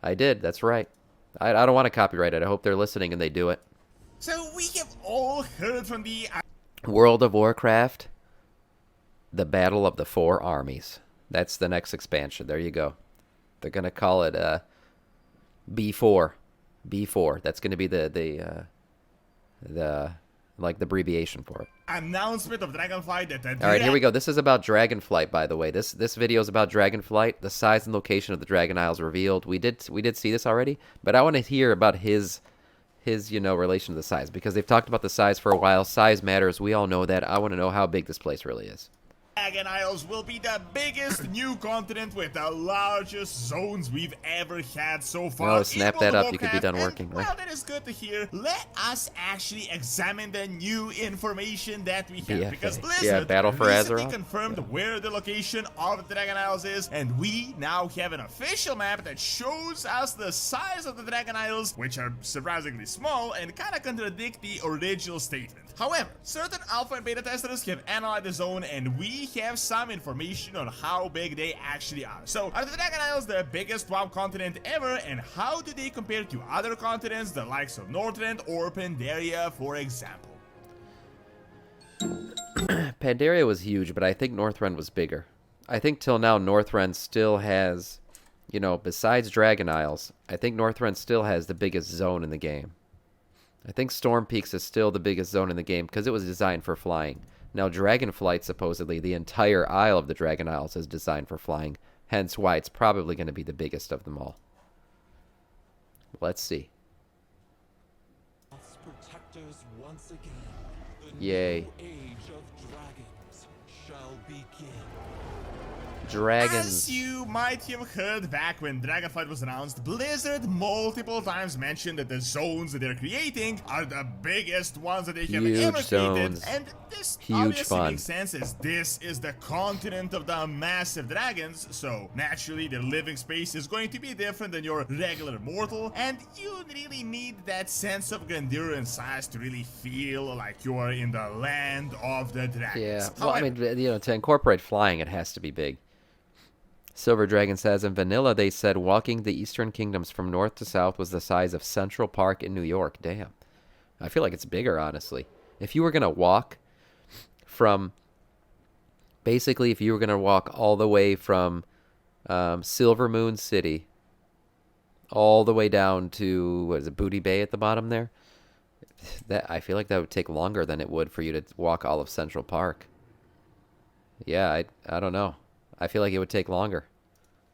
I did. That's right. I don't want to copyright it. I hope they're listening and they do it. So we have all heard from the World of Warcraft, the Battle of the Four Armies. That's the next expansion. There you go. They're gonna call it B4. B4. That's gonna be the like the abbreviation for it. announcement of Dragonflight that All right, here we go. This is about Dragonflight, by the way. This video is about Dragonflight. The size and location of the Dragon Isles revealed. We did see this already, but I want to hear about his relation to the size, because they've talked about the size for a while. Size matters. We all know that. I want to know how big this place really is. Dragon Isles will be the biggest new continent with the largest zones we've ever had so far. Oh, snap that up. You could be done working, right? Well, that is good to hear. Let us actually examine the new information that we have. BFA. Because Blizzard Yeah, Battle for recently Azeroth. confirmed where the location of the Dragon Isles is, and we now have an official map that shows us the size of the Dragon Isles, which are surprisingly small and kind of contradict the original statement. However, certain alpha and beta testers have analyzed the zone, and we have some information on how big they actually are. So, are the Dragon Isles the biggest WoW continent ever, and how do they compare to other continents, the likes of Northrend or Pandaria, for example? Pandaria was huge, but I think Northrend was bigger. I think till now Northrend still has, besides Dragon Isles, I think Northrend still has the biggest zone in the game. I think Storm Peaks is still the biggest zone in the game because it was designed for flying. Now, Dragonflight, supposedly, the entire Isle of the Dragon Isles is designed for flying, hence why it's probably going to be the biggest of them all. Let's see. Protectors once again. The Yay. new age of dragons shall begin. Dragons. As you might have heard back when Dragonflight was announced, Blizzard multiple times mentioned that the zones that they're creating are the biggest ones that they have Huge ever created. zones. And this Huge obviously fun. makes sense, as this is the continent of the massive dragons, so naturally their living space is going to be different than your regular mortal, and you really need that sense of grandeur and size to really feel like you are in the land of the dragons. Yeah, well, I However, mean, to incorporate flying, it has to be big. Silver Dragon says, in vanilla, they said walking the Eastern Kingdoms from north to south was the size of Central Park in New York. Damn. I feel like it's bigger, honestly. If you were going to walk from... Basically, if you were going to walk all the way from Silver Moon City all the way down to, what is it, Booty Bay at the bottom there? I feel like that would take longer than it would for you to walk all of Central Park. Yeah, I don't know. I feel like it would take longer,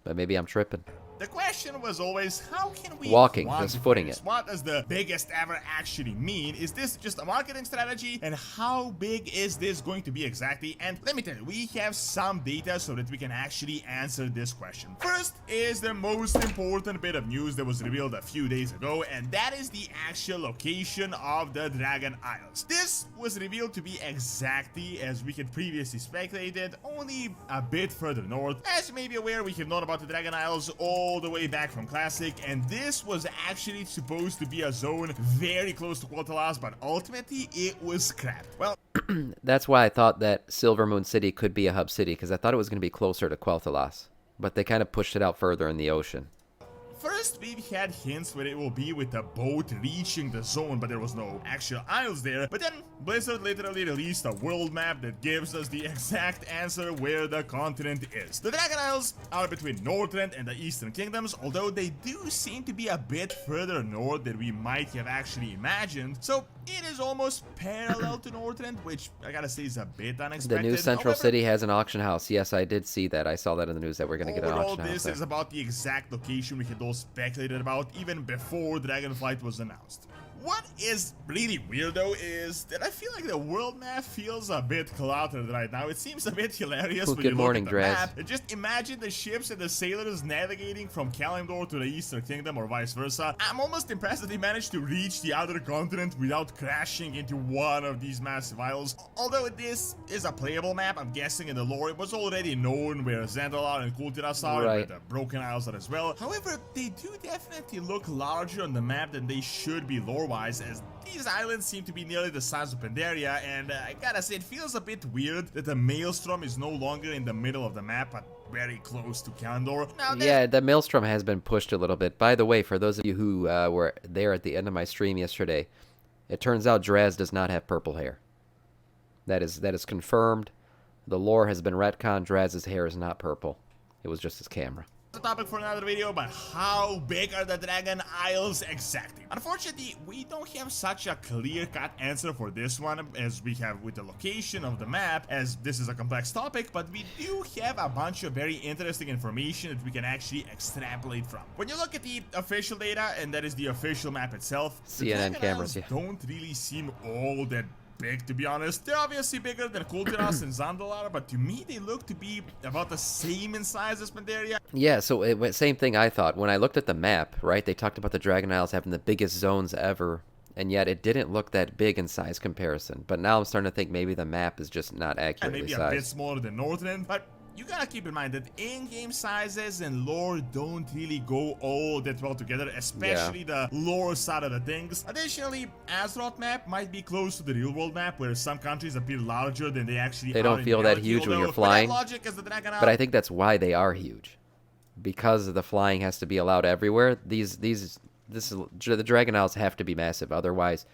but maybe I'm tripping. the question was always, how can we Walking, just quantify footing this? it. What does the biggest ever actually mean? Is this just a marketing strategy? And how big is this going to be exactly? And let me tell you, we have some data so that we can actually answer this question. First is the most important bit of news that was revealed a few days ago, and that is the actual location of the Dragon Isles. This was revealed to be exactly as we had previously speculated, only a bit further north. As you may be aware, we have known about the Dragon Isles all the way back from Classic, and this was actually supposed to be a zone very close to Quel'Thalas, but ultimately it was scrapped. Well, That's why I thought that Silver Moon City could be a hub city, because I thought it was going to be closer to Quel'Thalas, but they kind of pushed it out further in the ocean. first, we've had hints where it will be with the boat reaching the zone, but there was no actual isles there. But then Blizzard literally released a world map that gives us the exact answer where the continent is. The Dragon Isles are between Northrend and the Eastern Kingdoms, although they do seem to be a bit further north than we might have actually imagined. So it is almost parallel to Northrend, which I gotta say is a bit The unexpected. new Central However, City has an auction house. Yes, I did see that. I saw that in the news that we're going to get an overall, auction house this there. is about the exact location we had all speculated about even before Dragonflight was announced. What is really weird though is that I feel like the world map feels a bit cluttered right now. It seems a bit hilarious Well, when good you morning, look at the Draz. map. Just imagine the ships and the sailors navigating from Kalimdor to the Eastern Kingdom or vice versa. I'm almost impressed that they managed to reach the other continent without crashing into one of these massive isles. Although this is a playable map, I'm guessing in the lore it was already known where Zandalar and Kultiras are, and Right. where the Broken Isles are as well. However, they do definitely look larger on the map than they should be lore-wise, as these islands seem to be nearly the size of Pandaria, and I gotta say, it feels a bit weird that the Maelstrom is no longer in the middle of the map, but very close to Kandor. Now, Yeah, the Maelstrom has been pushed a little bit. By the way, for those of you who were there at the end of my stream yesterday, it turns out Draz does not have purple hair. That is confirmed. The lore has been retconned. Draz's hair is not purple. It was just his camera. a topic for another video, but how big are the Dragon Isles exactly? Unfortunately, we don't have such a clear-cut answer for this one as we have with the location of the map, as this is a complex topic, but we do have a bunch of very interesting information that we can actually extrapolate from. When you look at the official data, and that is the official map itself, the CNN Dragon cameras, Isles yeah. don't really seem all that big, to be honest. They're obviously bigger than Kultiras and Zandalar, but to me they look to be about the same in size as Pandaria. Yeah, so same thing I thought. When I looked at the map, right, they talked about the Dragon Isles having the biggest zones ever, and yet it didn't look that big in size comparison. But now I'm starting to think maybe the map is just not And accurately maybe a sized. bit smaller than Northern, but you gotta keep in mind that in-game sizes and lore don't really go all that well together, especially the lore side of the things. Additionally, Azeroth map might be close to the real-world map, where some countries appear larger than they actually They are don't in feel that reality, huge when you're although, by that flying. logic, as the Dragon But I Isle- think that's why they are huge, because the flying has to be allowed everywhere. The Dragon Isles have to be massive. Otherwise,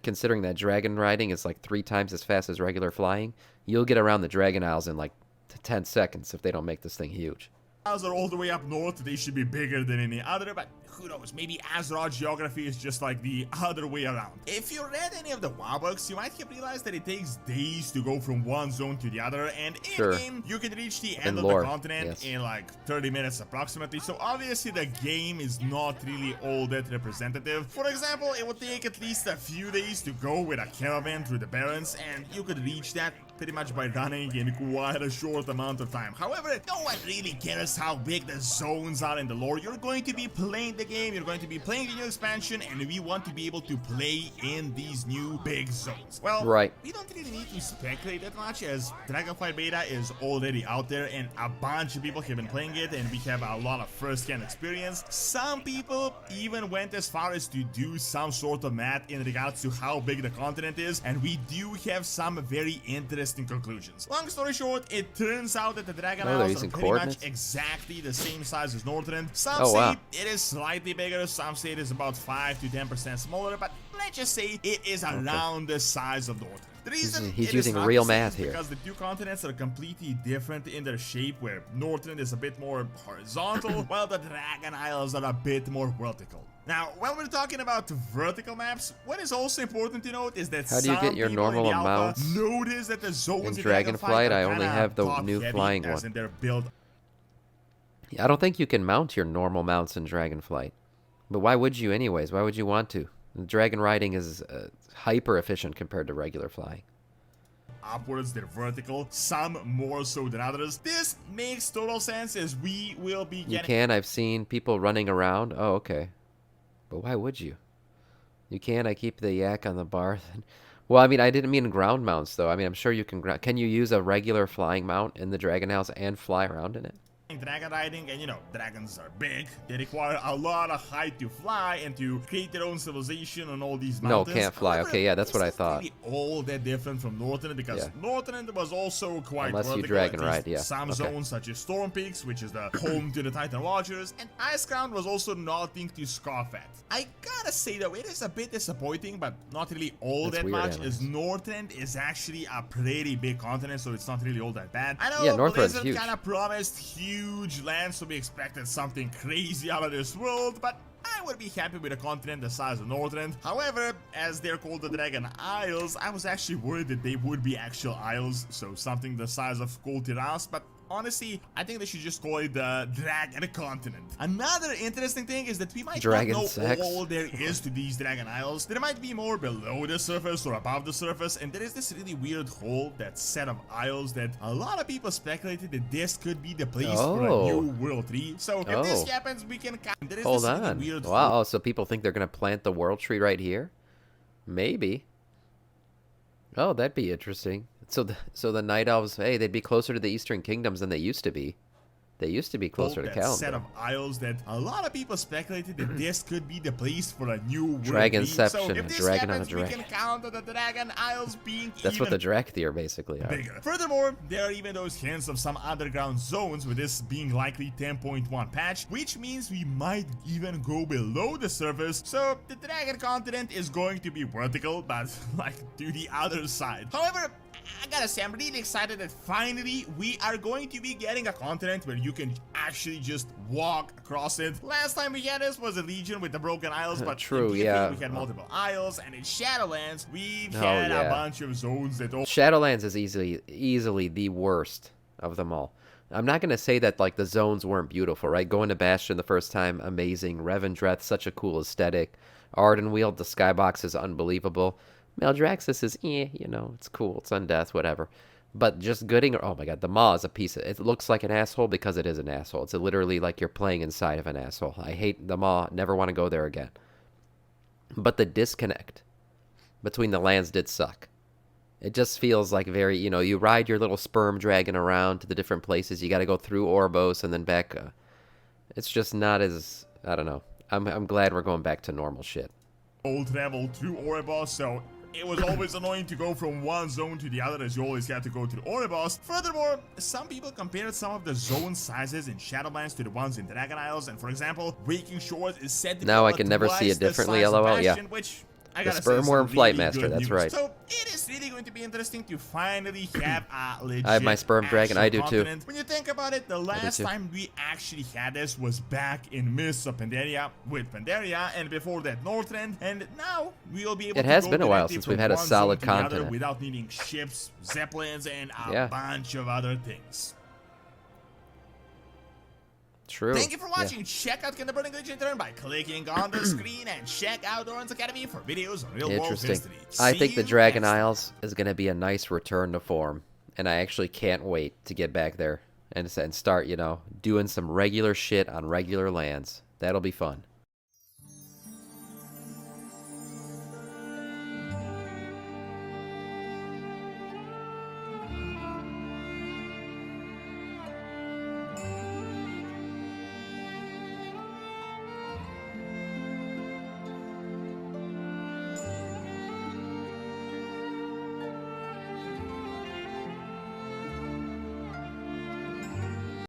considering that dragon riding is like 3 times as fast as regular flying, you'll get around the Dragon Isles in like 10 seconds if they don't make this thing huge. Isles are all the way up north, they should be bigger than any other, but who knows, maybe Azeroth geography is just like the other way around. If you read any of the WoW books, you might have realized that it takes days to go from one zone to the other, and in-game, you can reach the end of lore, the continent yes. in like 30 minutes approximately, so obviously the game is not really all that representative. For example, it would take at least a few days to go with a caravan through the Barrens, and you could reach that pretty much by running in quite a short amount of time. However, no one really cares how big the zones are in the lore. You're going to be playing the game, you're going to be playing the new expansion, and we want to be able to play in these new big zones. Well, Right. we don't really need to speculate that much, as Dragonflight Beta is already out there and a bunch of people have been playing it, and we have a lot of first-hand experience. Some people even went as far as to do some sort of math in regards to how big the continent is, and we do have some very interesting conclusions. Long story short, it turns out that the Dragon Oh, they're Isles are using pretty much coordinates? exactly the same size as Northern. Some Oh, say wow. it is slightly bigger, some say it is about 5 to 10% smaller, but let's just say it is around the size of Northern. The reason He's it is using hard real to say math is here. because the two continents are completely different in their shape, where Northern is a bit more horizontal, while the Dragon Isles are a bit more vertical. Now, when we're talking about vertical maps, what is also important to note is that How do you get your normal amounts notice that the zones in in Dragonflight? I only kinda have the top new heavy, flying as one. in their build. I don't think you can mount your normal mounts in Dragonflight. But why would you anyways? Why would you want to? Dragon riding is hyper efficient compared to regular flying. Upwards, they're vertical, some more so than others. This makes total sense, as we will be You getting can. I've seen people running around. Oh, okay. But why would you? You can. I keep the yak on the bar. Well, I mean, I didn't mean ground mounts, though. I mean, I'm sure you can. Can you use a regular flying mount in the Dragon House and fly around in it? dragon riding, and you know, dragons are big, they require a lot of height to fly and to create their own civilization on all these No, mountains. can't fly. However, Okay, yeah, that's this what I isn't thought. really all that different from Northern, because Yeah. Northern was also quite Unless you vertical, dragon at least ride, yeah. some Okay. zones such as Storm Peaks, which is the home to the Titan Watchers, and Icecrown was also nothing to scoff at. I gotta say though, it is a bit disappointing, but not really all That's that weird, much, anyways. as Northern is actually a pretty big continent, so it's not really all that bad. I know Yeah, Northrend's Blizzard huge. kind of promised huge lands, so we expected something crazy out of this world, but I would be happy with a continent the size of Northrend. However, as they're called the Dragon Isles, I was actually worried that they would be actual isles, so something the size of Kul Tiras, but honestly, I think they should just call it the Dragon Continent. Another interesting thing is that we might Dragon not know sex. all there is to these Dragon Isles. There might be more below the surface or above the surface, and there is this really weird hole, that set of isles, that a lot of people speculated that this could be the place for a Oh. new World Tree. So if this happens, we can there is Hold this really on. weird Wow, hole. so people think they're going to plant the world tree right here? Maybe. Oh, that'd be interesting. So the Night Elves, hey, they'd be closer to the Eastern Kingdoms than they used to be. They used to be closer to that set Kalimdor. of isles that a lot of people speculated that this could be the place for a new world. Dragonception, So a if this dragon on a happens, we drake. can count on the Dragon Isles being That's even what the Drakthir basically are. bigger. Furthermore, there are even those hints of some underground zones, with this being likely 10.1 patch, which means we might even go below the surface, so the Dragon continent is going to be vertical, but like to the other side. However, I gotta say, I'm really excited that finally we are going to be getting a continent where you can actually just walk across it. Last time we had this was a Legion with the Broken Isles, but True, in PvP yeah. we had multiple isles, and in Shadowlands we've Oh, had yeah. a bunch of zones that all Shadowlands is easily the worst of them all. I'm not gonna say that like the zones weren't beautiful, right? Going to Bastion the first time, amazing. Revendreth, such a cool aesthetic. Ardenweald, the skybox is unbelievable. Maldraxxus is, you know, it's cool. It's undeath, whatever. But just Gooding, oh my god, the Maw is a piece of, it looks like an asshole because it is an asshole. It's literally like you're playing inside of an asshole. I hate the Maw, never want to go there again. But the disconnect between the lands did suck. It just feels like very, you know, you ride your little sperm dragon around to the different places. You got to go through Oribos and then back. It's just not as, I don't know. I'm glad we're going back to normal shit. travel through Oribos, so it was always annoying to go from one zone to the other, as you always had to go through Oribos. Furthermore, some people compared some of the zone sizes in Shadowlands to the ones in Dragon Isles, and for example, Waking Shores is said to be Now I about can never see twice it the differently, size of LOL, yeah. Bastion, which I The gotta say is Spermworm Flight really Master, good that's news. right. So it is really going to be interesting to finally have a legit I have my Sperm Dragon, I do too. continent. When you think about it, the last too. time we actually had this was back in Mists of Pandaria with Pandaria, and before that Northrend, and now we'll be able It to has go been a while directly since from we've had a one solid zone to the other continent. without needing ships, zeppelins, and a Yeah. bunch of other things. True. Thank you for Yeah. watching. Check out Can the Burning Legion Turn by clicking on the screen, and check out Doran's Academy for videos on real world Interesting. history. I See think the you Dragon next time. Isles is going to be a nice return to form, and I actually can't wait to get back there and start, you know, doing some regular shit on regular lands. That'll be fun.